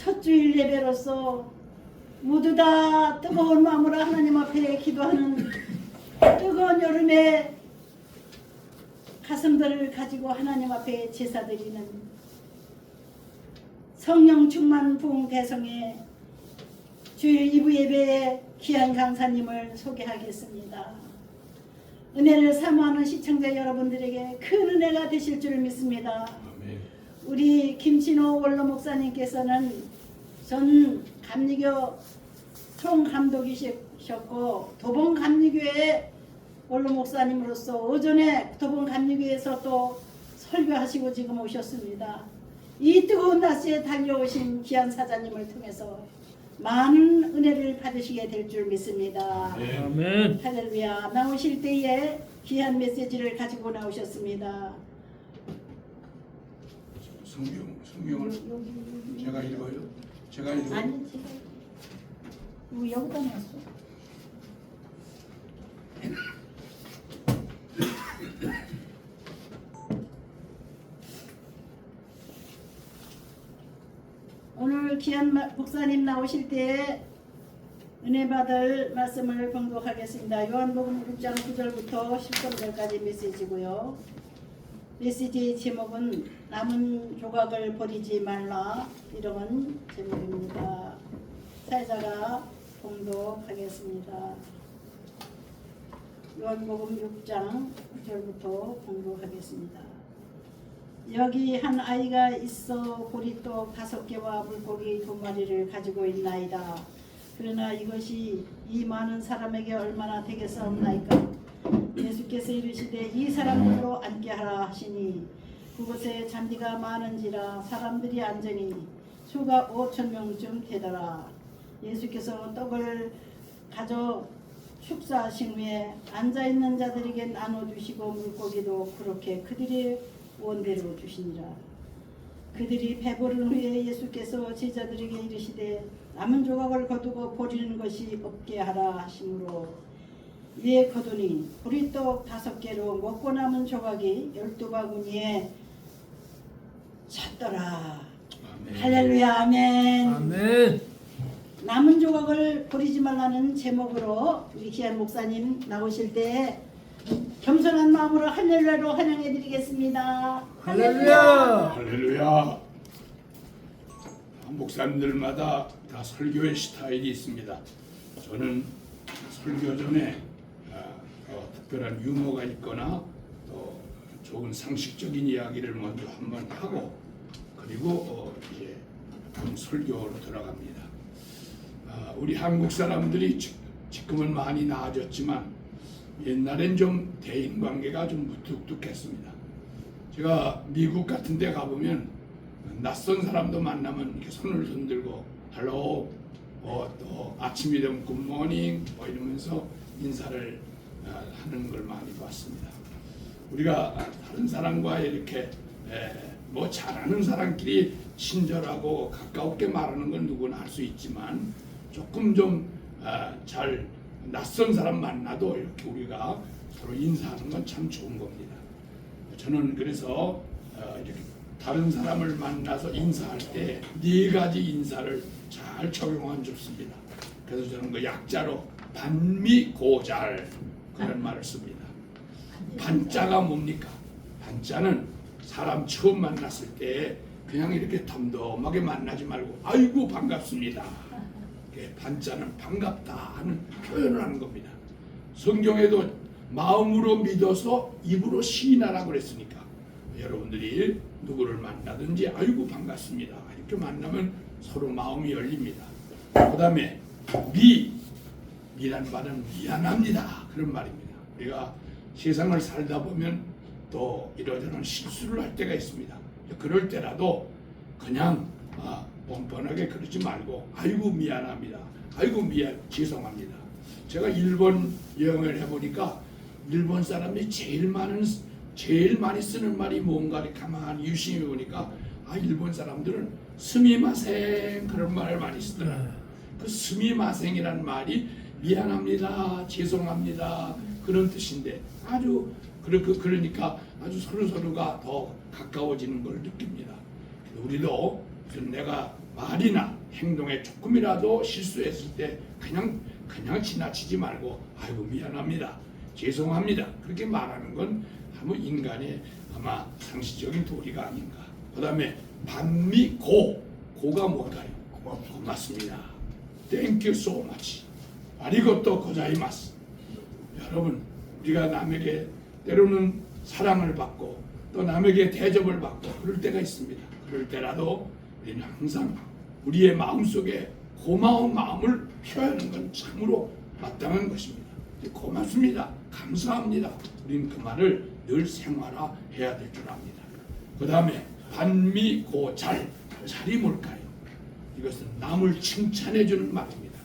첫 주일 예배로서 모두 다 뜨거운 마음으로 하나님 앞에 기도하는 뜨거운 여름에 가슴들을 가지고 하나님 앞에 제사드리는 성령 충만 부흥 대성의 주일 2부 예배의 귀한 강사님을 소개하겠습니다. 은혜를 사모하는 시청자 여러분들에게 큰 은혜가 되실 줄 믿습니다. 아멘. 우리 김신호 원로 목사님께서는 전 감리교 총감독이셨고 도봉 감리교회 원로 목사님으로서 오전에 도봉 감리교회에서 또 설교하시고 지금 오셨습니다. 이 뜨거운 날씨에 달려오신 귀한 사자님을 통해서 많은 은혜를 받으시게 될 줄 믿습니다. 아멘. 할렐루야. 나오실 때에 귀한 메시지를 가지고 나오셨습니다. 성경을 제가 읽어요. 제가 읽어요. 아니 제가 여기다 놨어. 오늘 귀한 목사님 나오실 때 은혜 받을 말씀을 봉독하겠습니다. 요한복음 6장 9절부터 13절까지 메시지고요. 메시지 제목은 남은 조각을 버리지 말라, 이런 제목입니다. 사회자가 봉독하겠습니다. 요한복음 6장 9절부터 봉독하겠습니다. 여기 한 아이가 있어 보리떡 5개와 물고기 2마리를 가지고 있나이다. 그러나 이것이 이 많은 사람에게 얼마나 되겠사옵나이까. 예수께서 이르시되 이 사람들로 앉게 하라 하시니 그곳에 잔디가 많은지라 사람들이 앉으니 수가 5,000명쯤 되더라. 예수께서 떡을 가져 축사하신 후에 앉아있는 자들에게 나눠주시고 물고기도 그렇게 그들의 원대로 주시니라. 그들이 배부른 후에 예수께서 제자들에게 이르시되 남은 조각을 거두고 버리는 것이 없게 하라 하시므로 이에 거두니 보리떡 5개로 먹고 남은 조각이 12바구니에 찼더라. 아멘. 할렐루야. 아멘. 아멘. 남은 조각을 버리지 말라는 제목으로 우리 귀한 목사님 나오실 때 겸손한 마음으로 할렐루야로 환영해 드리겠습니다. 할렐루야. 할렐루야. 목사님들마다 다 설교의 스타일이 있습니다. 저는 설교 전에 특별한 유머가 있거나 또 좋은 상식적인 이야기를 먼저 한번 하고 그리고 이제 설교로 들어갑니다. 우리 한국 사람들이 지금은 많이 나아졌지만 옛날엔 좀 대인관계가 좀 무뚝뚝했습니다. 제가 미국 같은 데 가보면 낯선 사람도 만나면 이렇게 손을 흔들고 헬로 또 아침이 되면 굿모닝 이러면서 인사를 하는 걸 많이 봤습니다. 우리가 다른 사람과 이렇게 뭐 잘하는 사람끼리 친절하고 가까웠게 말하는 건 누구나 할 수 있지만 조금 좀 잘 낯선 사람 만나도 이렇게 우리가 서로 인사하는 건 참 좋은 겁니다. 저는 그래서 이렇게 다른 사람을 만나서 인사할 때 4가지 인사를 잘 적용하면 좋습니다. 그래서 저는 그 약자로 반미고잘 그런 말을 씁니다. 반자가 뭡니까? 반자는 사람 처음 만났을 때 그냥 이렇게 덤덤하게 만나지 말고 아이고 반갑습니다. 반자는 반갑다 하는 표현을 하는 겁니다. 성경에도 마음으로 믿어서 입으로 시인하라고 그랬으니까 여러분들이 누구를 만나든지 아이고 반갑습니다 이렇게 만나면 서로 마음이 열립니다. 그 다음에 미란 말은 미안합니다 그런 말입니다. 우리가 세상을 살다 보면 또 이러저런 실수를 할 때가 있습니다. 그럴 때라도 그냥 뻔뻔하게 그러지 말고 아이고 미안합니다. 아이고 죄송합니다. 제가 일본 여행을 해보니까 일본 사람이 제일 많이 쓰는 말이 뭔가 가만히 유심히 보니까 일본 사람들은 스미마생 그런 말을 많이 쓰더라고요. 그 스미마생이라는 말이 미안합니다, 죄송합니다 그런 뜻인데 그러니까 아주 서로가 더 가까워지는 걸 느낍니다. 우리도 하여튼 내가 말이나 행동에 조금이라도 실수했을 때 그냥 지나치지 말고 아이고 미안합니다. 죄송합니다. 그렇게 말하는 건 아무 인간의 아마 상식적인 도리가 아닌가. 그 다음에 반미 고가 뭘까요? 고맙습니다. Thank you so much. 아리고또 고자이마스. 여러분 우리가 남에게 때로는 사랑을 받고 또 남에게 대접을 받고 그럴 때가 있습니다. 그럴 때라도 우리는 항상 우리의 마음속에 고마운 마음을 표하는 건 참으로 마땅한 것입니다. 고맙습니다. 감사합니다. 우리는 그 말을 늘 생활화해야 될 줄 압니다. 그 다음에 반미고잘. 잘이 뭘까요? 이것은 남을 칭찬해 주는 말입니다.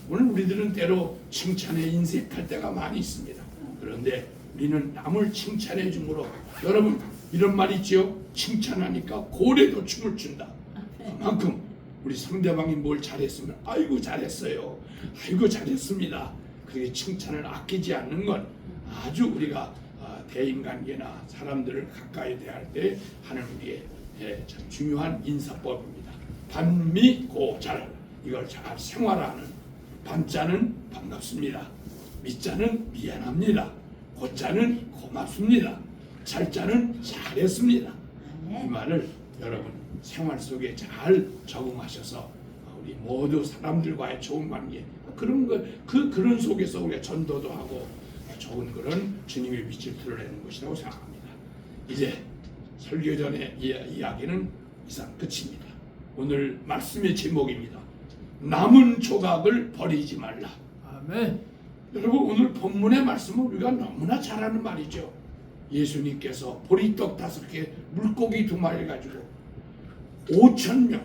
오늘 우리들은 때로 칭찬에 인색할 때가 많이 있습니다. 그런데 우리는 남을 칭찬해 주므로 여러분 이런 말 있지요? 칭찬하니까 고래도 춤을 춘다. 그만큼 우리 상대방이 뭘 잘했으면 아이고 잘했어요. 아이고 잘했습니다. 그렇게 칭찬을 아끼지 않는 건 아주 우리가 대인관계나 사람들을 가까이 대할 때 하는 우리의 참 중요한 인사법입니다. 반미고잘 이걸 잘 생활하는 반자는 반갑습니다. 미자는 미안합니다. 고자는 고맙습니다. 잘자는 잘했습니다. 이 말을 여러분 생활 속에 잘 적응하셔서 우리 모두 사람들과의 좋은 관계 그런 속에서 우리가 전도도 하고 좋은 그런 주님의 빛을 드러내는 것이라고 생각합니다. 이제 설교전의 이야기는 이상 끝입니다. 오늘 말씀의 제목입니다. 남은 조각을 버리지 말라. 아멘. 여러분 오늘 본문의 말씀은 우리가 너무나 잘 아는 말이죠. 예수님께서 보리떡 5개, 물고기 2마리 가지고 5,000명,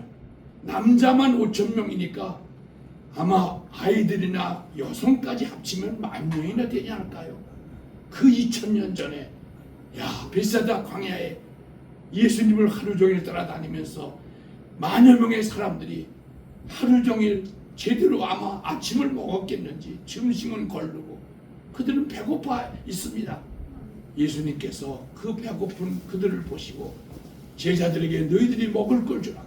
남자만 5,000명이니까 아마 아이들이나 여성까지 합치면 10,000명이나 되지 않을까요? 그 2000년 전에 베사다 광야에 예수님을 하루 종일 따라다니면서 만여 명의 사람들이 하루 종일 제대로 아마 아침을 먹었겠는지 점심은 거르고 그들은 배고파 있습니다. 예수님께서 그 배고픈 그들을 보시고 제자들에게 너희들이 먹을 걸 주라.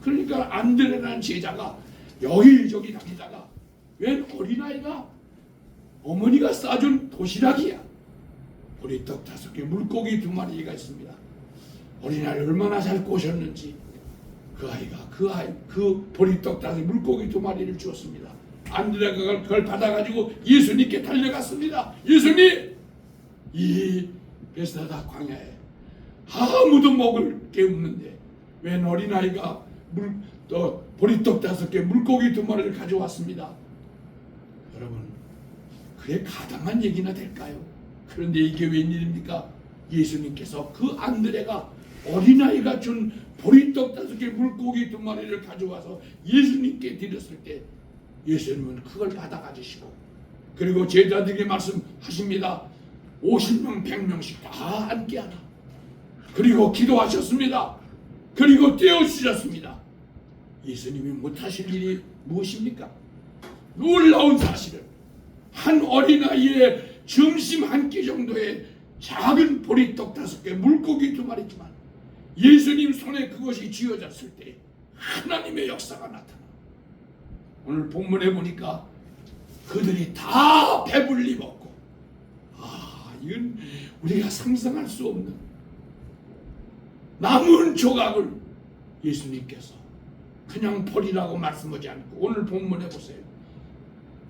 그러니까 안드레라는 제자가 여기저기 다니다가 웬 어린아이가 어머니가 싸준 도시락이야. 보리떡 5개, 물고기 2마리가 있습니다. 어린아이를 얼마나 잘 꼬셨는지 그 아이가 그 보리떡 5개, 물고기 2마리를 주었습니다. 안드레가 그걸 받아가지고 예수님께 달려갔습니다. 예수님! 이 베사다 광야에 아무도 먹을 게 없는데 웬 어린아이가 보리떡 5개, 물고기 2마리를 가져왔습니다. 여러분 그게 가당한 얘기나 될까요? 그런데 이게 웬일입니까? 예수님께서 그 안드레가 어린아이가 준 보리떡 5개, 물고기 2마리를 가져와서 예수님께 드렸을 때 예수님은 그걸 받아 가지시고 그리고 제자들에게 말씀하십니다. 50명, 100명씩 다 함께하라. 그리고 기도하셨습니다. 그리고 떼어주셨습니다. 예수님이 못하실 일이 무엇입니까? 놀라운 사실은 한 어린아이의 점심 한 끼 정도의 작은 보리떡 5개, 물고기 2마리지만 예수님 손에 그것이 쥐어졌을 때 하나님의 역사가 나타나. 오늘 본문에 보니까 그들이 다 배불리 먹고 이건 우리가 상상할 수 없는 남은 조각을 예수님께서 그냥 버리라고 말씀하지 않고 오늘 본문에 보세요.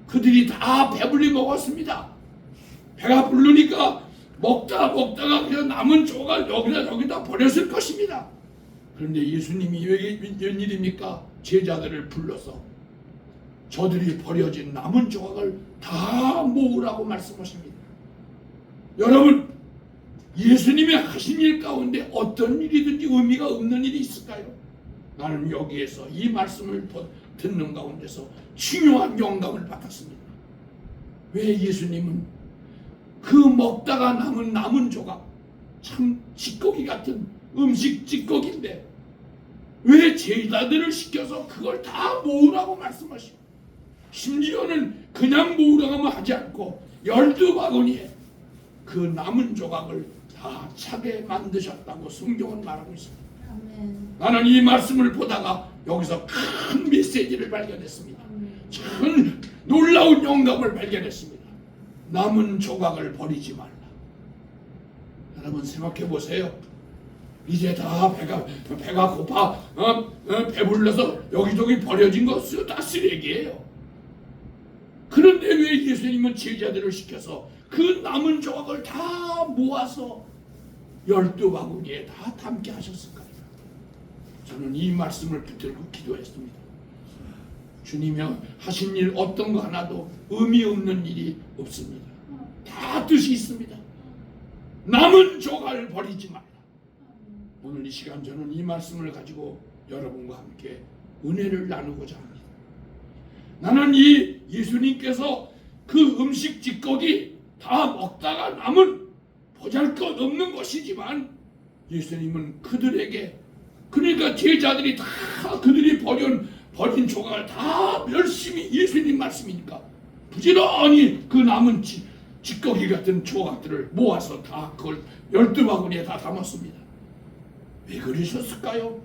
그들이 다 배불리 먹었습니다. 배가 부르니까 먹다가 그냥 남은 조각 여기다 버렸을 것입니다. 그런데 예수님이 웬일입니까? 제자들을 불러서 저들이 버려진 남은 조각을 다 모으라고 말씀하십니다. 여러분 예수님이 하신 일 가운데 어떤 일이든지 의미가 없는 일이 있을까요? 나는 여기에서 이 말씀을 듣는 가운데서 중요한 영감을 받았습니다. 왜 예수님은 그 먹다가 남은 조각 참 찌꺼기 같은 음식 찌꺼기인데 왜 제자들을 시켜서 그걸 다 모으라고 말씀하시고 심지어는 그냥 모으라고 하지 않고 12바구니에 그 남은 조각을 다 차게 만드셨다고 성경은 말하고 있습니다. 아멘. 나는 이 말씀을 보다가 여기서 큰 메시지를 발견했습니다. 참 놀라운 영감을 발견했습니다. 남은 조각을 버리지 말라. 여러분 생각해 보세요. 이제 다 배가 고파 배불러서 여기저기 버려진 거 다 쓰레기예요. 그런데 왜 예수님은 제자들을 시켜서 그 남은 조각을 다 모아서 12바구니에 다 담게 하셨을까요? 저는 이 말씀을 붙들고 기도했습니다. 주님이 하신 일 어떤 거 하나도 의미 없는 일이 없습니다. 다 뜻이 있습니다. 남은 조각을 버리지 말라. 오늘 이 시간 저는 이 말씀을 가지고 여러분과 함께 은혜를 나누고자 합니다. 나는 이 예수님께서 그 음식 찌꺼기 다 먹다가 남은 보잘것없는 것이지만 예수님은 그들에게, 그러니까 제자들이 다 그들이 버린 조각을 다 열심히, 예수님 말씀이니까 부지런히 그 남은 찌꺼기 같은 조각들을 모아서 다 그걸 12바구니에 다 담았습니다. 왜 그러셨을까요?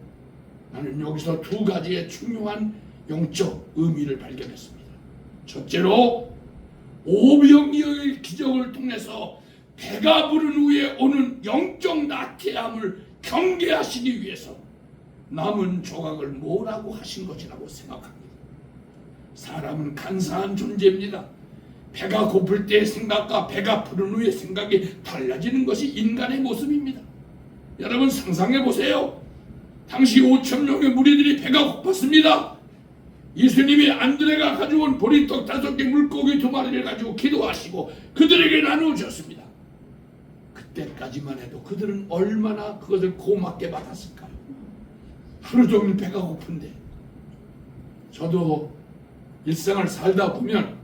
나는 여기서 두 가지의 중요한 영적 의미를 발견했습니다. 첫째로 오병이어의 기적을 통해서 배가 부른 후에 오는 영적 나태함을 경계하시기 위해서 남은 조각을 모으라고 하신 것이라고 생각합니다. 사람은 간사한 존재입니다. 배가 고플 때의 생각과 배가 부른 후의 생각이 달라지는 것이 인간의 모습입니다. 여러분 상상해 보세요. 당시 5,000명의 무리들이 배가 고팠습니다. 예수님이 안드레가 가져온 보리떡 5개, 물고기 2마리를 가지고 기도하시고 그들에게 나누어 주셨습니다. 그때까지만 해도 그들은 얼마나 그것을 고맙게 받았을까요? 하루 종일 배가 고픈데. 저도 일상을 살다 보면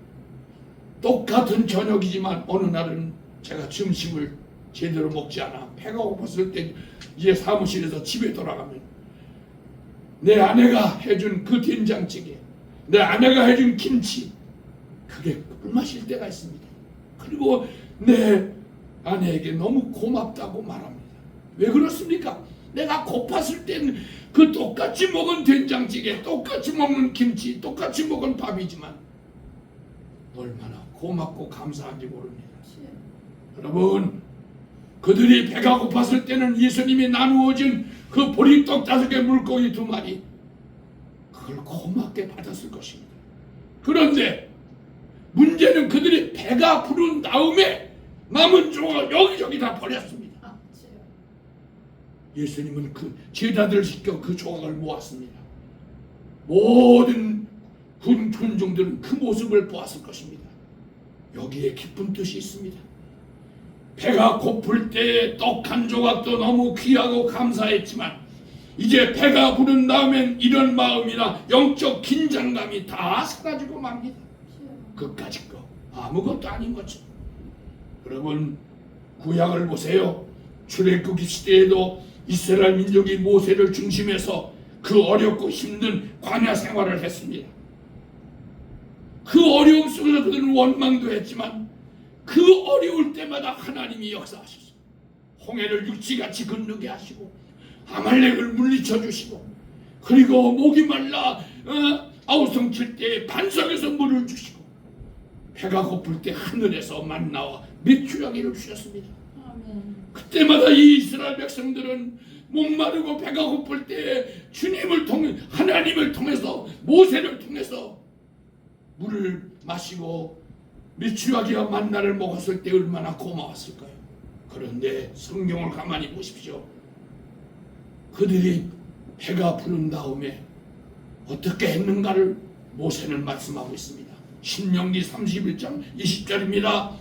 똑같은 저녁이지만 어느 날은 제가 점심을 제대로 먹지 않아 배가 고팠을 때 이제 사무실에서 집에 돌아가면 내 아내가 해준 그 된장찌개, 내 아내가 해준 김치, 그게 꿀맛일 때가 있습니다. 그리고 내 아내에게 너무 고맙다고 말합니다. 왜 그렇습니까? 내가 고팠을 때는 그 똑같이 먹은 된장찌개, 똑같이 먹는 김치, 똑같이 먹은 밥이지만 얼마나 고맙고 감사한지 모릅니다. 여러분, 그들이 배가 고팠을 때는 예수님이 나누어진 그 보리떡 5개, 물고기 2마리, 그걸 고맙게 받았을 것입니다. 그런데 문제는 그들이 배가 부른 다음에 남은 조각을 여기저기 다 버렸습니다. 예수님은 그 제자들을 시켜 그 조각을 모았습니다. 모든 군중들은 그 모습을 보았을 것입니다. 여기에 깊은 뜻이 있습니다. 배가 고플 때 떡 한 조각도 너무 귀하고 감사했지만 이제 배가 부른 다음엔 이런 마음이나 영적 긴장감이 다 사라지고 맙니다. 그까짓 거 아무것도 아닌 거죠. 여러분 구약을 보세요. 출애굽기 시대에도 이스라엘 민족이 모세를 중심해서 그 어렵고 힘든 광야 생활을 했습니다. 그 어려움 속에서 그들은 원망도 했지만 그 어려울 때마다 하나님이 역사하셨어요. 홍해를 육지같이 건너게 하시고 아말렉을 물리쳐 주시고 그리고 목이 말라 아우성칠 때 반석에서 물을 주시고 배가 고플 때 하늘에서 만나와 메추라기를 주셨습니다. 아멘. 그때마다 이 이스라엘 백성들은 목마르고 배가 고플 때 주님을 통해 하나님을 통해서 모세를 통해서 물을 마시고 메추라기와 만나를 먹었을 때 얼마나 고마웠을까요? 그런데 성경을 가만히 보십시오. 그들이 배가 부른 다음에 어떻게 했는가를 모세는 말씀하고 있습니다. 신명기 31장 20절입니다.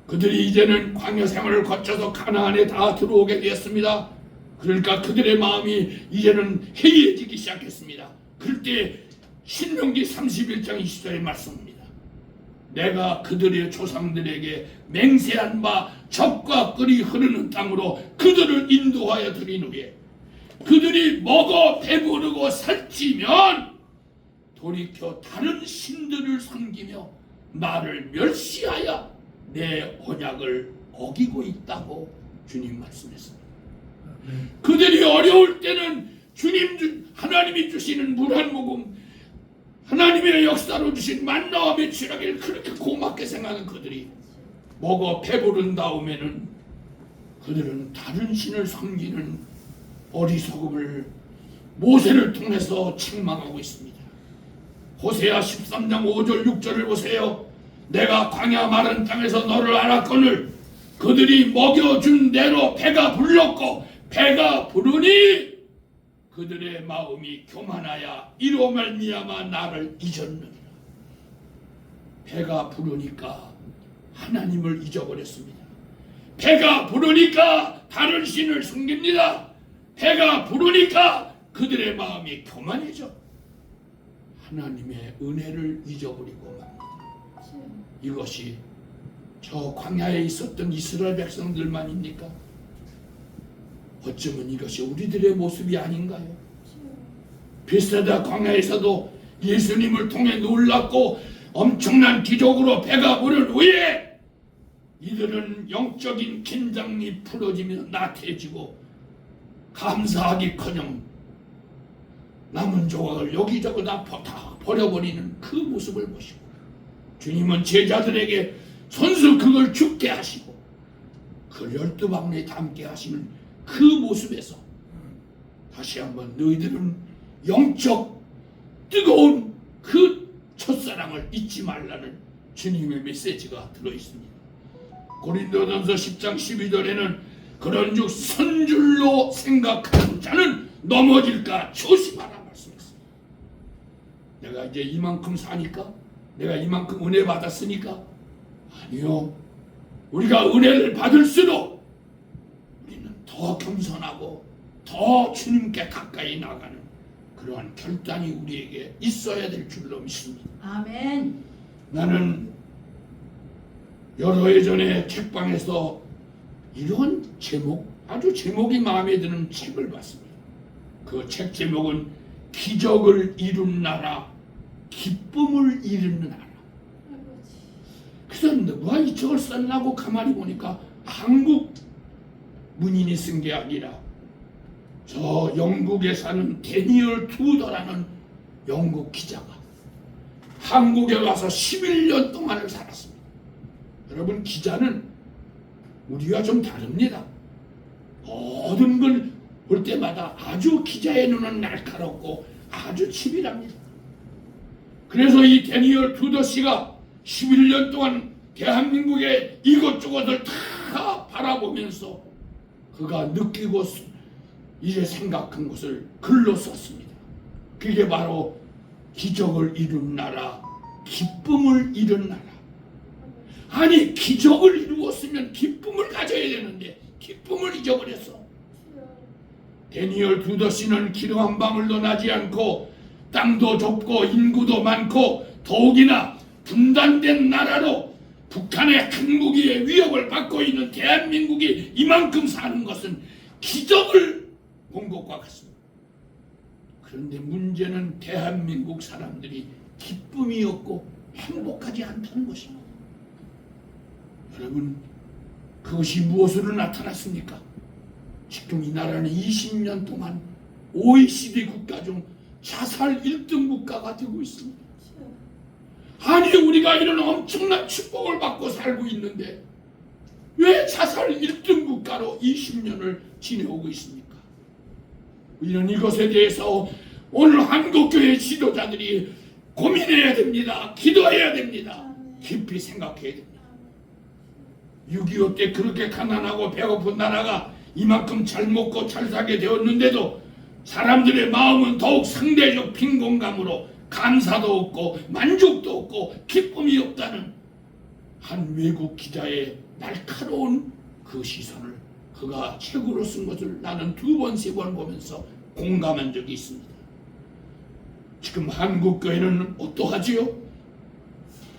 그들이 이제는 광야 생활을 거쳐서 가나안에 다 들어오게 되었습니다. 그러니까 그들의 마음이 이제는 해이해지기 시작했습니다. 그럴 때 신명기 31장 20절의 말씀입니다. 내가 그들의 조상들에게 맹세한 바 젖과 꿀이 흐르는 땅으로 그들을 인도하여 드린 후에 그들이 먹어 배부르고 살찌면 돌이켜 다른 신들을 섬기며 나를 멸시하여 내 언약을 어기고 있다고 주님 말씀했습니다. 그들이 어려울 때는 하나님이 주시는 물 한 모금, 하나님의 역사로 주신 만나와 메추라기를 그렇게 고맙게 생각하는 그들이 먹어 배부른 다음에는 그들은 다른 신을 섬기는 어리석음을 모세를 통해서 책망하고 있습니다. 호세아 13장 5절 6절을 보세요. 내가 광야 마른 땅에서 너를 알았거늘 그들이 먹여준 대로 배가 불렀고 배가 부르니 그들의 마음이 교만하여 이로 말미암아 나를 잊었느니라. 배가 부르니까 하나님을 잊어버렸습니다. 배가 부르니까 다른 신을 섬깁니다. 배가 부르니까 그들의 마음이 교만해져 하나님의 은혜를 잊어버리고 맙니다. 이것이 저 광야에 있었던 이스라엘 백성들만입니까? 어쩌면 이것이 우리들의 모습이 아닌가요? 베스다 광야에서도 예수님을 통해 놀랍고 엄청난 기적으로 배가 부른 후에 이들은 영적인 긴장이 풀어지며 나태해지고 감사하기커녕 남은 조각을 여기저기 다 버려버리는 그 모습을 보시고 주님은 제자들에게 손수 그걸 죽게 하시고 그 12방울에 담게 하시는 그 모습에서 다시 한번 너희들은 영적 뜨거운 그 첫사랑을 잊지 말라는 주님의 메시지가 들어있습니다. 고린도전서 10장 12절에는 그런즉 선줄로 생각하는 자는 넘어질까 조심하라 말씀했습니다. 내가 이제 이만큼 사니까? 내가 이만큼 은혜 받았으니까? 아니요. 우리가 은혜를 받을수록 우리는 더 겸손하고 더 주님께 가까이 나가는 그러한 결단이 우리에게 있어야 될 줄로 믿습니다. 아멘. 나는 여러 해 전에 책방에서 이런 제목, 아주 제목이 마음에 드는 책을 봤습니다. 그 책 제목은 기적을 이룬 나라, 기쁨을 이루는 나라. 그래서 누가 이 책을 썼나고 가만히 보니까 한국 문인이 쓴 게 아니라 저 영국에 사는 데니얼 투더라는 영국 기자가 한국에 와서 11년 동안을 살았습니다. 여러분, 기자는 우리와 좀 다릅니다. 모든 걸 볼 때마다 아주 기자의 눈은 날카롭고 아주 치밀합니다. 그래서 이 데니얼 투더 씨가 11년 동안 대한민국의 이곳저곳을 다 바라보면서 그가 느끼고 이제 생각한 것을 글로 썼습니다. 그게 바로 기적을 이룬 나라, 기쁨을 이룬 나라. 아니, 기적을 이루었으면 기쁨을 가져야 되는데 기쁨을 잊어버렸어. 데니얼 투더 씨는 기름 한 방울도 나지 않고 땅도 좁고 인구도 많고 더욱이나 분단된 나라로 북한의 한국의 위협을 받고 있는 대한민국이 이만큼 사는 것은 기적을 본 것과 같습니다. 그런데 문제는 대한민국 사람들이 기쁨이 없고 행복하지 않다는 것입니다. 여러분, 그것이 무엇으로 나타났습니까? 지금 이 나라는 20년 동안 OECD 국가 중 자살 1등 국가가 되고 있습니다. 아니, 우리가 이런 엄청난 축복을 받고 살고 있는데 왜 자살 1등 국가로 20년을 지내오고 있습니까? 우리는 이것에 대해서 오늘 한국교회 지도자들이 고민해야 됩니다. 기도해야 됩니다. 깊이 생각해야 됩니다. 6.25 때 그렇게 가난하고 배고픈 나라가 이만큼 잘 먹고 잘 살게 되었는데도 사람들의 마음은 더욱 상대적 빈곤감으로 감사도 없고 만족도 없고 기쁨이 없다는 한 외국 기자의 날카로운 그 시선을 그가 책으로 쓴 것을 나는 2번, 3번 보면서 공감한 적이 있습니다. 지금 한국교회는 어떠하지요?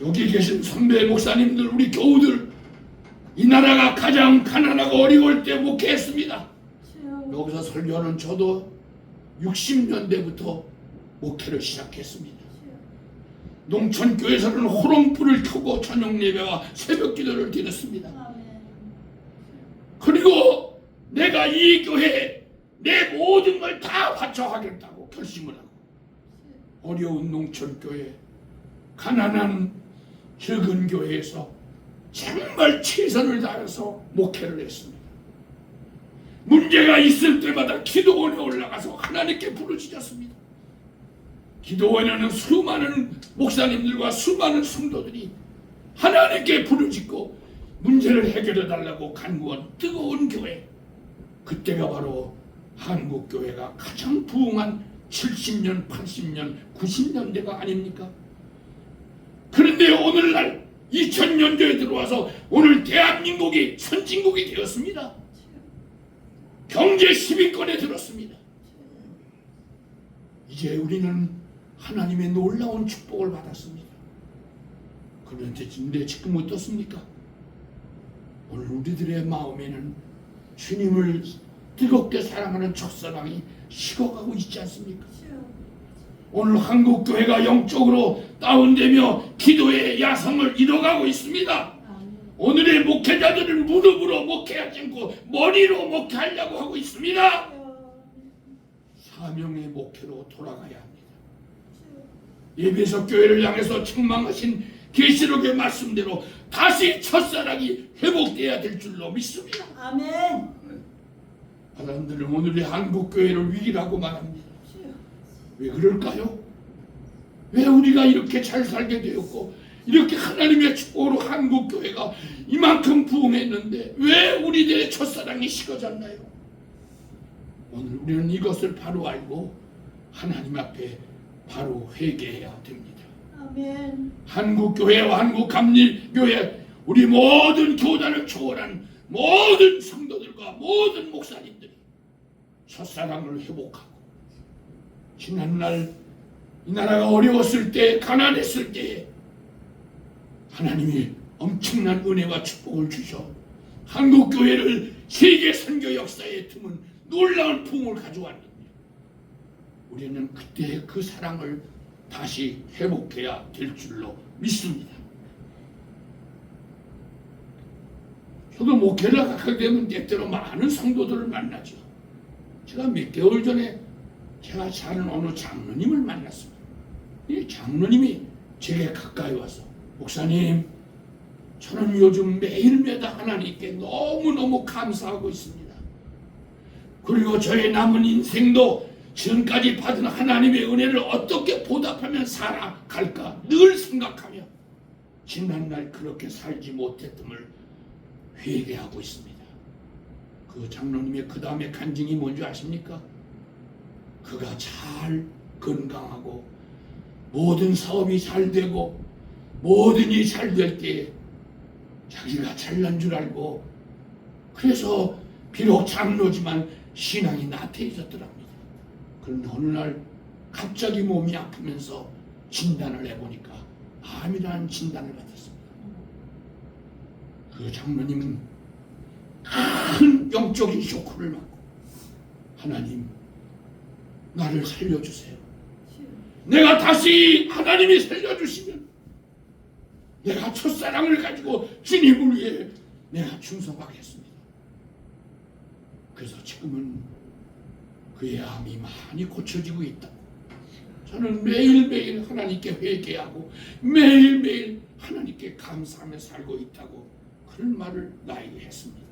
여기 계신 선배 목사님들, 우리 교우들, 이 나라가 가장 가난하고 어려울 때 목회했습니다. 여기서 설교는 저도 60년대부터 목회를 시작했습니다. 농촌교회에서는 호롱불을 켜고 저녁 예배와 새벽 기도를 드렸습니다. 그리고 내가 이 교회에 내 모든 걸 다 바쳐하겠다고 결심을 하고 어려운 농촌교회, 가난한 적은 교회에서 정말 최선을 다해서 목회를 했습니다. 문제가 있을 때마다 기도원에 올라가서 하나님께 부르짖었습니다. 기도원에는 수많은 목사님들과 수많은 성도들이 하나님께 부르짖고 문제를 해결해 달라고 간구한 뜨거운 교회, 그때가 바로 한국교회가 가장 부흥한 70년, 80년, 90년대가 아닙니까? 그런데 오늘날 2000년도에 들어와서 오늘 대한민국이 선진국이 되었습니다. 경제 10위권에 들었습니다. 이제 우리는 하나님의 놀라운 축복을 받았습니다. 그런데 지금 어떻습니까? 오늘 우리들의 마음에는 주님을 뜨겁게 사랑하는 첫사랑이 식어가고 있지 않습니까? 오늘 한국교회가 영적으로 다운되며 기도의 야성을 잃어가고 있습니다. 오늘의 목회자들은 무릎으로 목회하지 않고 머리로 목회하려고 하고 있습니다. 사명의 목회로 돌아가야 합니다. 예배석 교회를 향해서 책망하신 계시록의 말씀대로 다시 첫사랑이 회복돼야 될 줄로 믿습니다. 아멘. 사람들은 오늘의 한국교회를 위기라고 말합니다. 왜 그럴까요? 왜 우리가 이렇게 잘 살게 되었고 이렇게 하나님의 축복으로 한국교회가 이만큼 부흥했는데 왜 우리들의 첫사랑이 식어졌나요? 오늘 우리는 이것을 바로 알고 하나님 앞에 바로 회개해야 됩니다. 아멘. 한국교회와 한국감리교회 우리 모든 교단을 초월한 모든 성도들과 모든 목사님들이 첫사랑을 회복하고 지난날 이 나라가 어려웠을 때 가난했을 때에 하나님이 엄청난 은혜와 축복을 주셔 한국교회를 세계 선교 역사에 드문 놀라운 부흥을 가져왔는데 우리는 그때 그 사랑을 다시 회복해야 될 줄로 믿습니다. 저도 목회를 하게 되면 때때로 많은 성도들을 만나죠. 제가 몇 개월 전에 제가 잘 아는 어느 장로님을 만났습니다. 이 장로님이 제게 가까이 와서 목사님, 저는 요즘 매일매달 하나님께 너무너무 감사하고 있습니다. 그리고 저의 남은 인생도 지금까지 받은 하나님의 은혜를 어떻게 보답하면 살아갈까 늘 생각하며 지난날 그렇게 살지 못했음을 회개하고 있습니다. 그 장로님의 그 다음에 간증이 뭔지 아십니까? 그가 잘 건강하고 모든 사업이 잘 되고 모든 일이 잘 될 때에 자기가 잘난 줄 알고 그래서 비록 장로지만 신앙이 나태해졌더랍니다. 그런데 어느 날 갑자기 몸이 아프면서 진단을 해보니까 암이라는 진단을 받았습니다. 그 장로님은 큰 영적인 쇼크를 받고 하나님 나를 살려주세요. 내가 다시 하나님이 살려주시면 내가 첫사랑을 가지고 주님을 위해 내가 충성하겠습니다. 그래서 지금은 그의 암이 많이 고쳐지고 있다고 저는 매일매일 하나님께 회개하고 매일매일 하나님께 감사하며 살고 있다고 그런 말을 나에게 했습니다.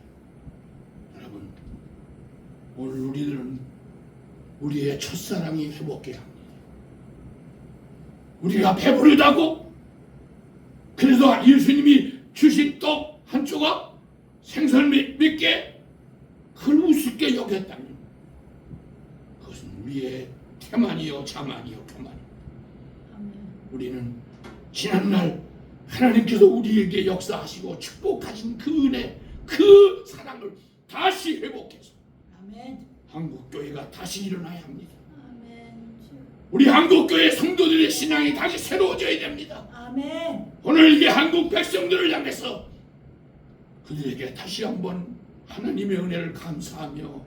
여러분 오늘 우리들은 우리의 첫사랑이 회복해야 합니다. 우리가 배부르다고 그래서 예수님이 주신 떡 한 조각 생선 몇 개 그걸 우습게 여겼다면 그것은 우리의 태만이요 자만이요 교만입니다. 우리는 지난날 하나님께서 우리에게 역사하시고 축복하신 그 은혜 그 사랑을 다시 회복해서 아멘. 한국교회가 다시 일어나야 합니다. 아멘. 우리 한국교회 성도들의 신앙이 다시 새로워져야 됩니다. 아멘. 오늘 이 한국 백성들을 향해서 그들에게 다시 한번 하나님의 은혜를 감사하며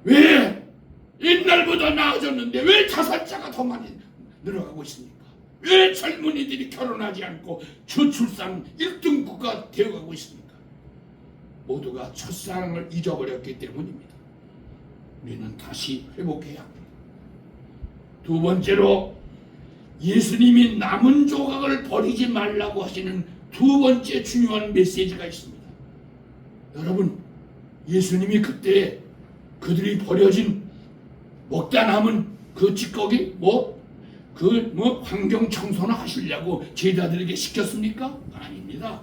왜 옛날보다 나아졌는데 왜 자살자가 더 많이 늘어가고 있습니까? 왜 젊은이들이 결혼하지 않고 저출산 1등국가 되어가고 있습니까? 모두가 첫사랑을 잊어버렸기 때문입니다. 우리는 다시 회복해야 합니다. 두 번째로 예수님이 남은 조각을 버리지 말라고 하시는 두 번째 중요한 메시지가 있습니다. 여러분, 예수님이 그때 그들이 버려진 먹다 남은 그 찌꺼기 환경 청소나 하시려고 제자들에게 시켰습니까? 아닙니다.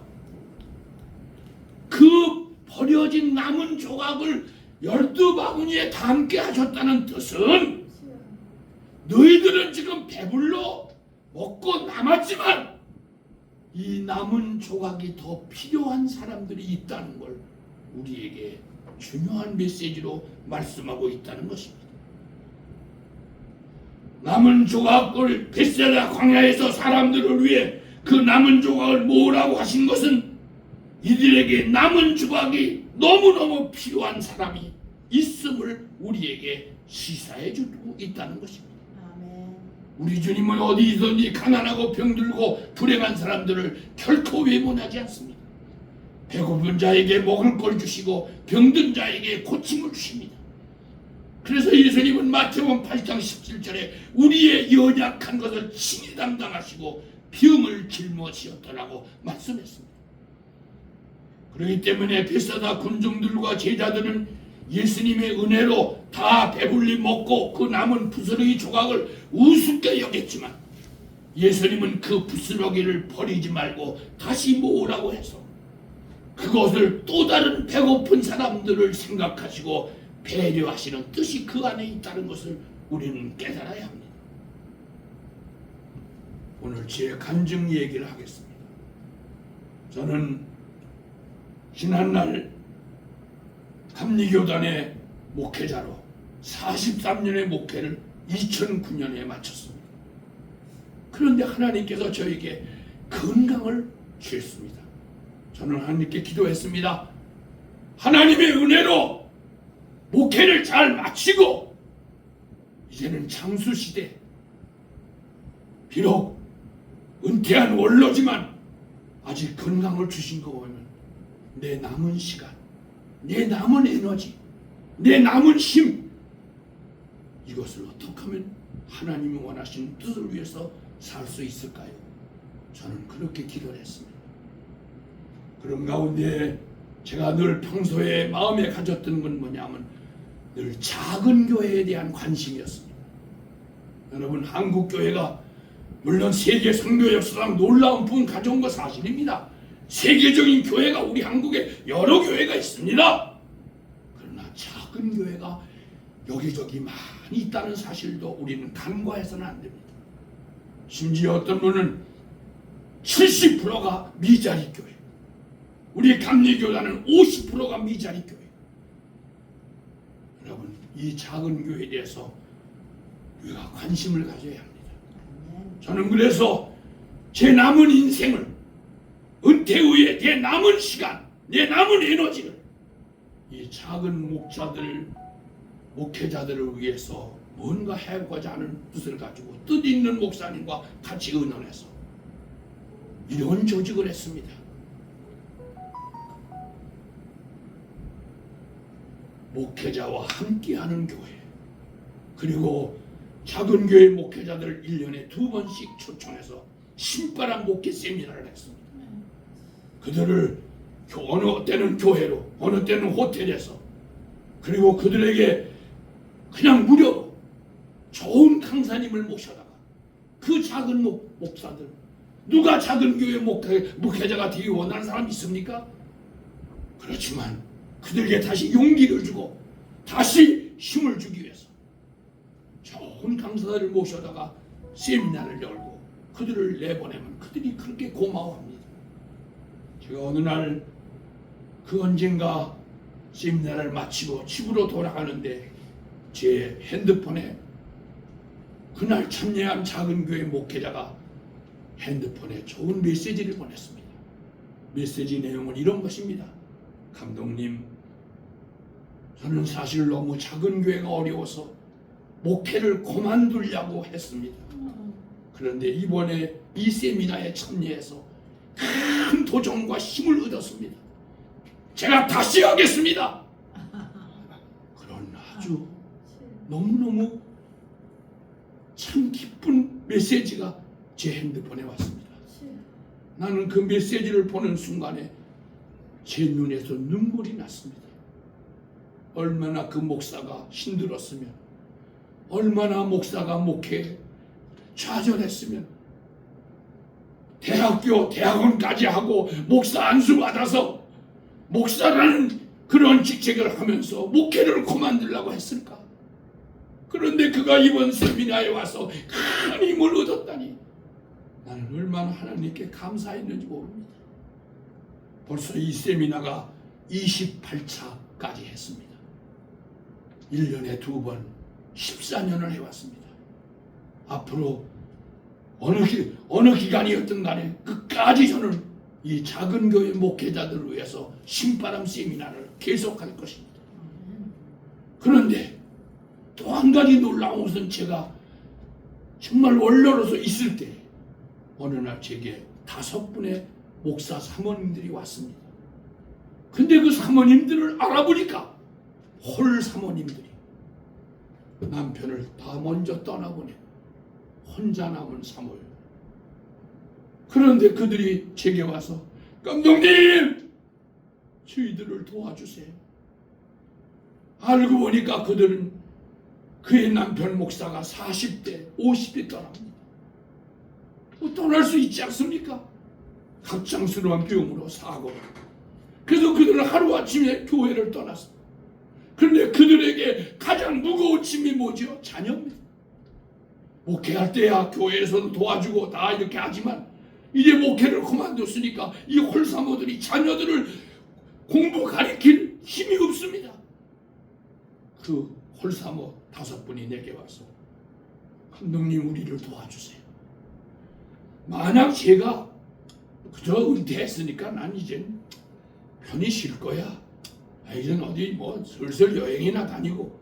그 버려진 남은 조각을 12바구니에 담게 하셨다는 뜻은 너희들은 지금 배불러 먹고 남았지만 이 남은 조각이 더 필요한 사람들이 있다는 걸 우리에게 중요한 메시지로 말씀하고 있다는 것입니다. 남은 조각을 벳세다 광야에서 사람들을 위해 그 남은 조각을 모으라고 하신 것은 이들에게 남은 조각이 너무너무 필요한 사람이 있음을 우리에게 시사해 주고 있다는 것입니다. 아멘. 우리 주님은 어디든지 가난하고 병들고 불행한 사람들을 결코 외면하지 않습니다. 배고픈 자에게 먹을 걸 주시고 병든 자에게 고침을 주십니다. 그래서 예수님은 마태복음 8장 17절에 우리의 연약한 것을 친히 담당하시고 병을 짊어지었더라고 말씀했습니다. 그렇기 때문에 벳사다 군중들과 제자들은 예수님의 은혜로 다 배불리 먹고 그 남은 부스러기 조각을 우습게 여겼지만 예수님은 그 부스러기를 버리지 말고 다시 모으라고 해서 그것을 또 다른 배고픈 사람들을 생각하시고 배려하시는 뜻이 그 안에 있다는 것을 우리는 깨달아야 합니다. 오늘 제 간증 얘기를 하겠습니다. 저는 지난날 감리교단의 목회자로 43년의 목회를 2009년에 마쳤습니다. 그런데 하나님께서 저에게 건강을 주셨습니다. 저는 하나님께 기도했습니다. 하나님의 은혜로 목회를 잘 마치고 이제는 장수시대, 비록 은퇴한 원로지만 아직 건강을 주신 거 보면 내 남은 시간, 내 남은 에너지, 내 남은 힘, 이것을 어떻게 하면 하나님이 원하시는 뜻을 위해서 살 수 있을까요? 저는 그렇게 기도를 했습니다. 그런 가운데 제가 늘 평소에 마음에 가졌던 건 뭐냐면 늘 작은 교회에 대한 관심이었습니다. 여러분, 한국 교회가 물론 세계 선교 역사상 놀라운 부분 가져온 거 사실입니다. 세계적인 교회가 우리 한국에 여러 교회가 있습니다. 그러나 작은 교회가 여기저기 많이 있다는 사실도 우리는 간과해서는 안 됩니다. 심지어 어떤 분은 70%가 미자리 교회, 우리 감리교단은 50%가 미자리 교회. 여러분, 이 작은 교회에 대해서 우리가 관심을 가져야 합니다. 저는 그래서 제 남은 인생을, 은퇴 후에 내 남은 시간, 내 남은 에너지를 이 작은 목회자들을 위해서 뭔가 해보고자 하는 뜻을 가지고 뜻 있는 목사님과 같이 의논해서 이런 조직을 했습니다. 목회자와 함께하는 교회, 그리고 작은 교회 목회자들을 1년에 2번씩 초청해서 신바람 목회 세미나를 했습니다. 그들을 어느 때는 교회로, 어느 때는 호텔에서, 그리고 그들에게 그냥 무료로 좋은 강사님을 모셔다가 그 작은 목사들, 누가 작은 교회 목회자가 되기 원하는 사람이 있습니까? 그렇지만 그들에게 다시 용기를 주고 다시 힘을 주기 위해서 좋은 강사들을 모셔다가 세미나를 열고 그들을 내보내면 그들이 그렇게 고마워합니다. 제가 어느 날 그 언젠가 세미나를 마치고 집으로 돌아가는데 제 핸드폰에 그날 참여한 작은 교회 목회자가 핸드폰에 좋은 메시지를 보냈습니다. 메시지 내용은 이런 것입니다. 감독님, 저는 사실 너무 작은 교회가 어려워서 목회를 그만두려고 했습니다. 그런데 이번에 이 세미나에 참여해서 큰 도전과 힘을 얻었습니다. 제가 다시 하겠습니다. 그런 아주 너무너무 참 기쁜 메시지가 제 핸드폰에 왔습니다. 나는 그 메시지를 보는 순간에 제 눈에서 눈물이 났습니다. 얼마나 그 목사가 힘들었으면, 얼마나 목사가 목회에 좌절했으면, 대학원까지 하고 목사 안수 받아서 목사라는 그런 직책을 하면서 목회를 그만두려고 했을까? 그런데 그가 이번 세미나에 와서 큰 힘을 얻었다니 나는 얼마나 하나님께 감사했는지 모릅니다. 벌써 이 세미나가 28차까지 했습니다. 1년에 2번 14년을 해왔습니다. 앞으로 어느 기간이었든 간에 끝까지 저는 이 작은 교회 목회자들을 위해서 신바람 세미나를 계속할 것입니다. 그런데 또 한 가지 놀라운 것은 제가 정말 원로로서 있을 때 어느 날 제게 5분의 목사 사모님들이 왔습니다. 근데 그 사모님들을 알아보니까 홀 사모님들이 남편을 다 먼저 떠나보내 혼자 남은 사모예요. 그런데 그들이 제게 와서 감독님 저희들을 도와주세요. 알고 보니까 그들은 그의 남편 목사가 40대 50대 떠납니다. 떠날 수 있지 않습니까? 갑작스러운 병으로 사고로. 그래서 그들은 하루아침에 교회를 떠났습니다. 그런데 그들에게 가장 무거운 짐이 뭐죠? 자녀입니다. 목회할 때야 교회에서도 도와주고 다 이렇게 하지만 이제 목회를 그만뒀으니까 이 홀사모들이 자녀들을 공부 가르칠 힘이 없습니다. 그 홀사모 5분이 내게 와서 감독님 우리를 도와주세요. 만약 제가 그저 은퇴했으니까 난 이젠 편히 쉴 거야. 이젠 어디 뭐 슬슬 여행이나 다니고.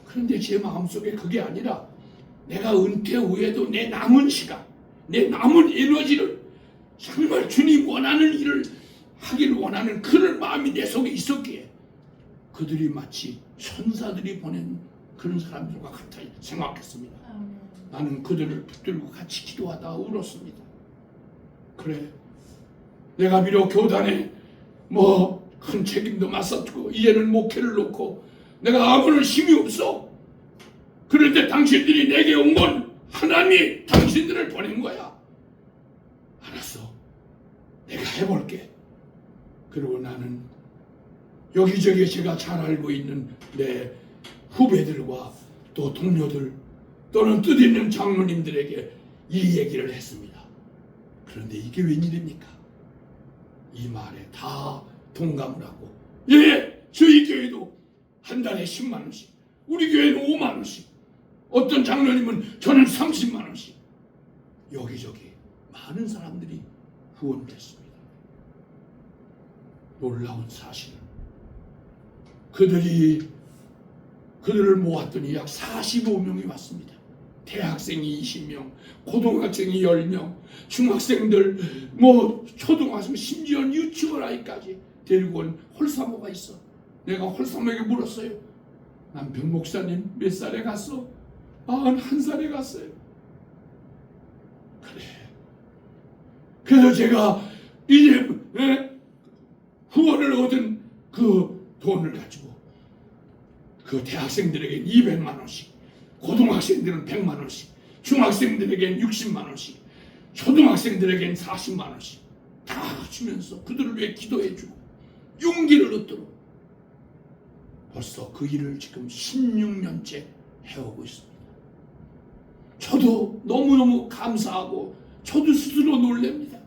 그런데 제 마음속에 그게 아니라 내가 은퇴 후에도 내 남은 시간, 내 남은 에너지를 정말 주님 원하는 일을 하기를 원하는 그런 마음이 내 속에 있었기에 그들이 마치 천사들이 보낸 그런 사람들과 같아 생각했습니다. 나는 그들을 붙들고 같이 기도하다 울었습니다. 그래, 내가 비록 교단에 큰 책임도 맡았고 이제는 목회를 놓고 내가 아무런 힘이 없어. 그런데 당신들이 내게 온 건 하나님이 당신들을 보낸 거야. 알았어, 내가 해볼게. 그리고 나는 여기저기 제가 잘 알고 있는 내 후배들과 또 동료들 또는 뜻있는 장로님들에게 이 얘기를 했습니다. 그런데 이게 웬일입니까? 이 말에 다 동감을 하고, 예, 저희 교회도 한 달에 10만 원씩, 우리 교회는 5만 원씩, 어떤 장로님은 저는 30만 원씩, 여기저기 많은 사람들이 후원됐습니다. 놀라운 사실은 그들을 모았더니 약 45명이 왔습니다. 대학생이 20명, 고등학생이 10명, 중학생들, 초등학생, 심지어 유치원 아이까지 데리고 온 홀사모가 있어. 내가 홀사모에게 물었어요. 남편 목사님 몇 살에 갔어? 91살에 갔어요. 그래. 그래서 제가 이제 후원을 얻은 그 돈을 가지고 그 대학생들에게 200만 원씩, 고등학생들은 100만 원씩, 중학생들에겐 60만 원씩, 초등학생들에겐 40만 원씩 다 주면서 그들을 위해 기도해주고 용기를 얻도록 벌써 그 일을 지금 16년째 해오고 있습니다. 저도 너무너무 감사하고 저도 스스로 놀랍니다.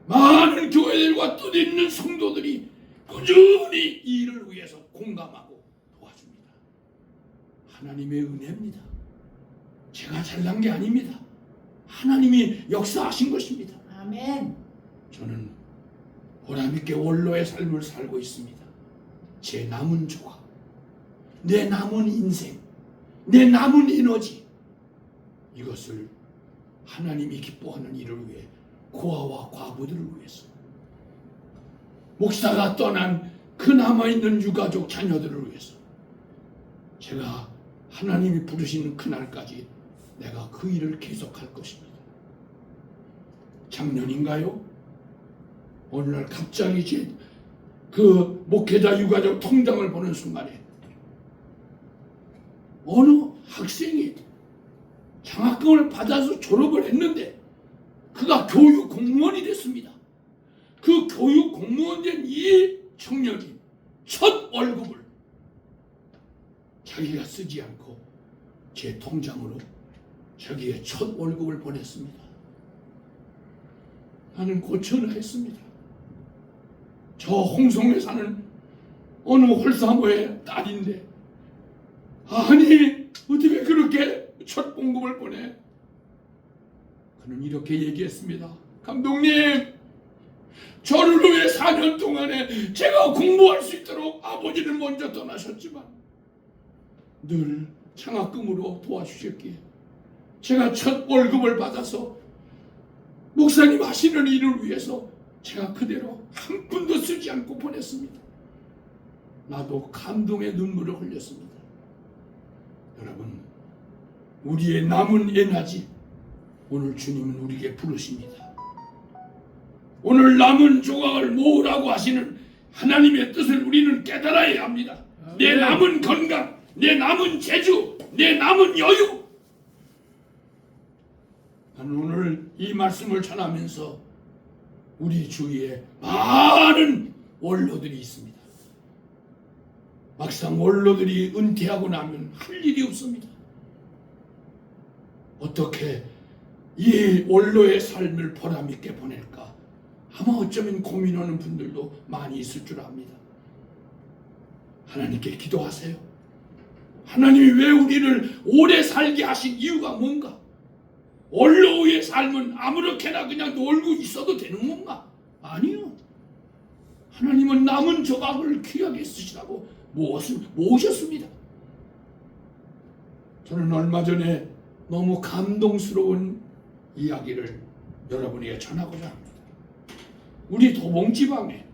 많은 교회들과 뜻있는 성도들이 꾸준히 이 일을 위해서 공감하고 도와줍니다. 하나님의 은혜입니다. 제가 잘난 게 아닙니다. 하나님이 역사하신 것입니다. 아멘. 저는 보람있게 원로의 삶을 살고 있습니다. 제 남은 조각, 내 남은 인생, 내 남은 에너지, 이것을 하나님이 기뻐하는 일을 위해, 고아와 과부들을 위해서, 목사가 떠난 그 남아있는 유가족 자녀들을 위해서 제가 하나님이 부르시는 그날까지 내가 그 일을 계속할 것입니다. 작년인가요? 어느 날 갑자기 그 목회자 유가족 통장을 보는 순간에 어느 학생이 장학금을 받아서 졸업을 했는데 그가 교육 공무원이 됐습니다. 그 교육 공무원 된 이 청년이 첫 월급을 자기가 쓰지 않고 제 통장으로 자기의 첫 월급을 보냈습니다. 나는 곧 전화했습니다. 저 홍성에 사는 어느 홀사모의 딸인데 아니 어떻게 그렇게 첫 봉급을 보내? 그는 이렇게 얘기했습니다. 감독님, 저를 위해 4년 동안에 제가 공부할 수 있도록 아버지는 먼저 떠나셨지만 늘 장학금으로 도와주셨기에 제가 첫 월급을 받아서 목사님 하시는 일을 위해서 제가 그대로 한 푼도 쓰지 않고 보냈습니다. 나도 감동의 눈물을 흘렸습니다. 여러분, 우리의 남은 에너지 오늘 주님은 우리에게 부르십니다. 오늘 남은 조각을 모으라고 하시는 하나님의 뜻을 우리는 깨달아야 합니다. 내 남은 건강, 내 남은 재주, 내 남은 여유. 나는 오늘 이 말씀을 전하면서 우리 주위에 많은 원로들이 있습니다. 막상 원로들이 은퇴하고 나면 할 일이 없습니다. 어떻게 이 원로의 삶을 보람있게 보낼까? 아마 어쩌면 고민하는 분들도 많이 있을 줄 압니다. 하나님께 기도하세요. 하나님이 왜 우리를 오래 살게 하신 이유가 뭔가? 원로의 삶은 아무렇게나 그냥 놀고 있어도 되는 건가? 아니요. 하나님은 남은 조각을 귀하게 쓰시라고 모으셨습니다. 저는 얼마 전에 너무 감동스러운 이야기를 여러분에게 전하고자 합니다. 우리 도봉지방에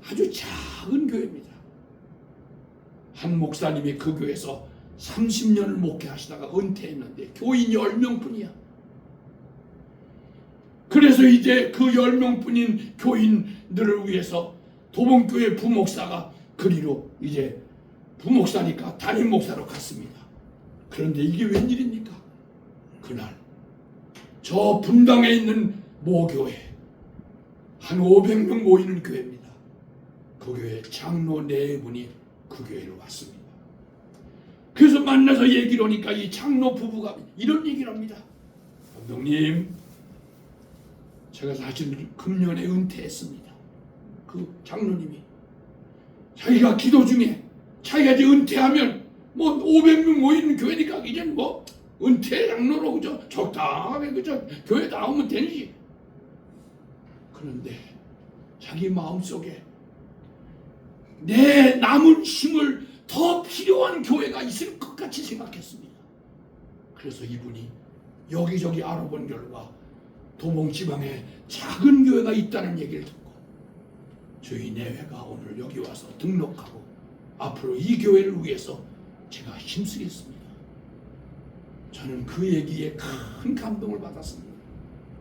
아주 작은 교회입니다. 한 목사님이 그 교회에서 30년을 목회하시다가 은퇴했는데 교인 10명뿐이야. 그래서 이제 그 10명뿐인 교인들을 위해서 도봉교회 부목사가 그리로 이제 부목사니까 담임 목사로 갔습니다. 그런데 이게 웬일입니까? 그날 저 분당에 있는 모교회 한 500명 모이는 교회입니다. 그 교회 장로 4분이 그 교회로 왔습니다. 그래서 만나서 얘기를 하니까 이 장로 부부가 이런 얘기를 합니다. 감독님, 제가 사실 금년에 은퇴했습니다. 그 장로님이 자기가 기도 중에 자기가 이제 은퇴하면 뭐 500명 모이는 교회니까 이제 뭐 은퇴 장로로 그저 적당하게 그저 교회 나오면 되지. 그런데 자기 마음속에 내 남은 힘을 더 필요한 교회가 있을 것 같이 생각했습니다. 그래서 이분이 여기저기 알아본 결과 도봉지방에 작은 교회가 있다는 얘기를 듣고 저희 내회가 오늘 여기 와서 등록하고 앞으로 이 교회를 위해서 제가 힘쓰겠습니다. 저는 그 얘기에 큰 감동을 받았습니다.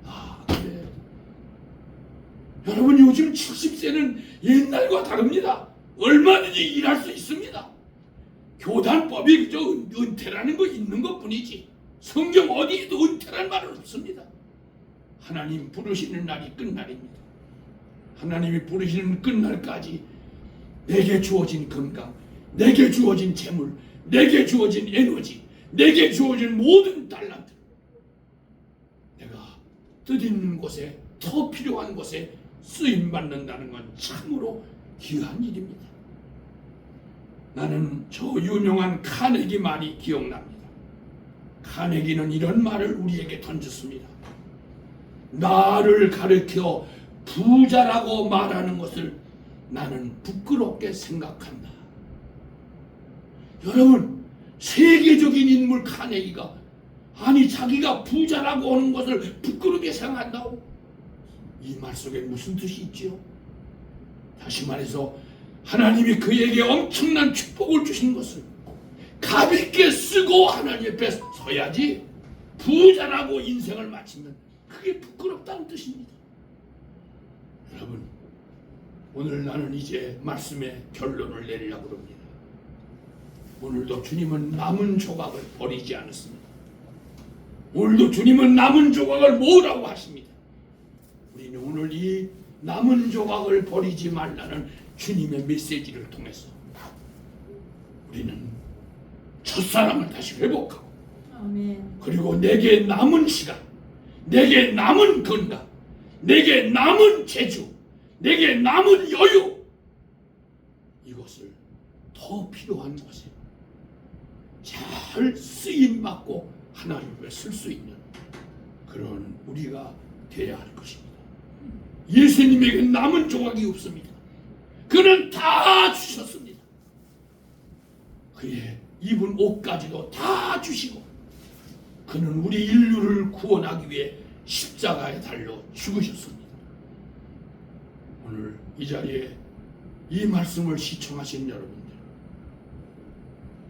아, 그래. 여러분, 요즘 70세는 옛날과 다릅니다. 얼마든지 일할 수 있습니다. 교단법이 그저 은퇴라는 거 있는 것 뿐이지 성경 어디에도 은퇴라는 말은 없습니다. 하나님 부르시는 날이 끝날입니다. 하나님이 부르시는 끝날까지 내게 주어진 건강, 내게 주어진 재물, 내게 주어진 에너지, 내게 주어진 모든 달란트, 내가 뜻있는 곳에 더 필요한 곳에 쓰임받는다는 건 참으로 귀한 일입니다. 나는 저 유명한 카네기 말이 기억납니다. 카네기는 이런 말을 우리에게 던졌습니다. 나를 가르쳐 부자라고 말하는 것을 나는 부끄럽게 생각한다. 여러분, 세계적인 인물 카네기가 아니 자기가 부자라고 하는 것을 부끄럽게 생각한다고? 이 말 속에 무슨 뜻이 있지요? 다시 말해서 하나님이 그에게 엄청난 축복을 주신 것을 가볍게 쓰고 하나님 앞에 서야지 부자라고 인생을 마치면 그게 부끄럽다는 뜻입니다. 여러분, 오늘 나는 이제 말씀의 결론을 내리려고 합니다. 오늘도 주님은 남은 조각을 버리지 않았습니다. 오늘도 주님은 남은 조각을 모으라고 하십니다. 우리는 오늘 이 남은 조각을 버리지 말라는 주님의 메시지를 통해서 우리는 첫사랑을 다시 회복하고, 아멘. 그리고 내게 남은 시간, 내게 남은 건강, 내게 남은 재주, 내게 남은 여유, 이것을 더 필요한 곳에 잘 쓰임받고 하나님을 쓸 수 있는 그런 우리가 되어야 할 것입니다. 예수님에게 남은 조각이 없습니다. 그는 다 주셨습니다. 그의 입은 옷까지도 다 주시고, 그는 우리 인류를 구원하기 위해 십자가에 달려 죽으셨습니다. 오늘 이 자리에 이 말씀을 시청하신 여러분들,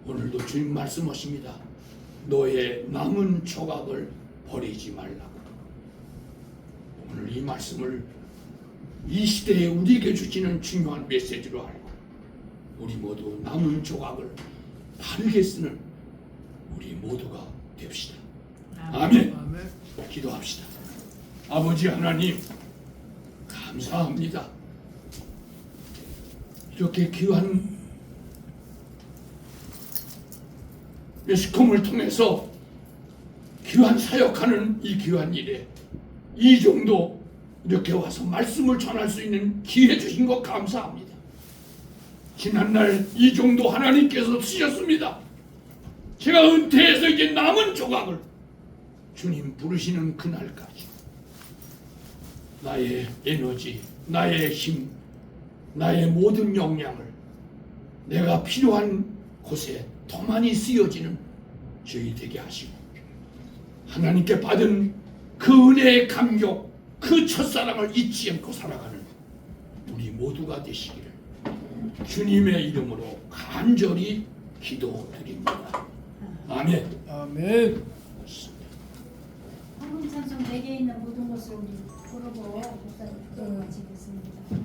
오늘도 주님 말씀하십니다. 너의 남은 조각을 버리지 말라고. 오늘 이 말씀을 이 시대에 우리에게 주시는 중요한 메시지로 알고, 우리 모두 남은 조각을 바르게 쓰는 우리 모두가 됩시다. 아멘. 기도합시다. 아버지 하나님, 감사합니다. 이렇게 귀한 매스컴을 통해서 귀한 사역하는 이 귀한 일에 이 정도 이렇게 와서 말씀을 전할 수 있는 기회 주신 것 감사합니다. 지난날 이 정도 하나님께서 쓰셨습니다. 제가 은퇴해서 이제 남은 조각을 주님 부르시는 그날까지 나의 에너지, 나의 힘, 나의 모든 역량을 내가 필요한 곳에 더 많이 쓰여지는 저희 되게 하시고, 하나님께 받은 그 은혜의 감격, 그 첫사랑을 잊지 않고 살아가는 우리 모두가 되시기를 주님의 이름으로 간절히 기도드립니다. 아멘. 아멘. 한국 찬송 100에 있는 모든 것을 우리 부르고 목사님 기도 마치겠습니다.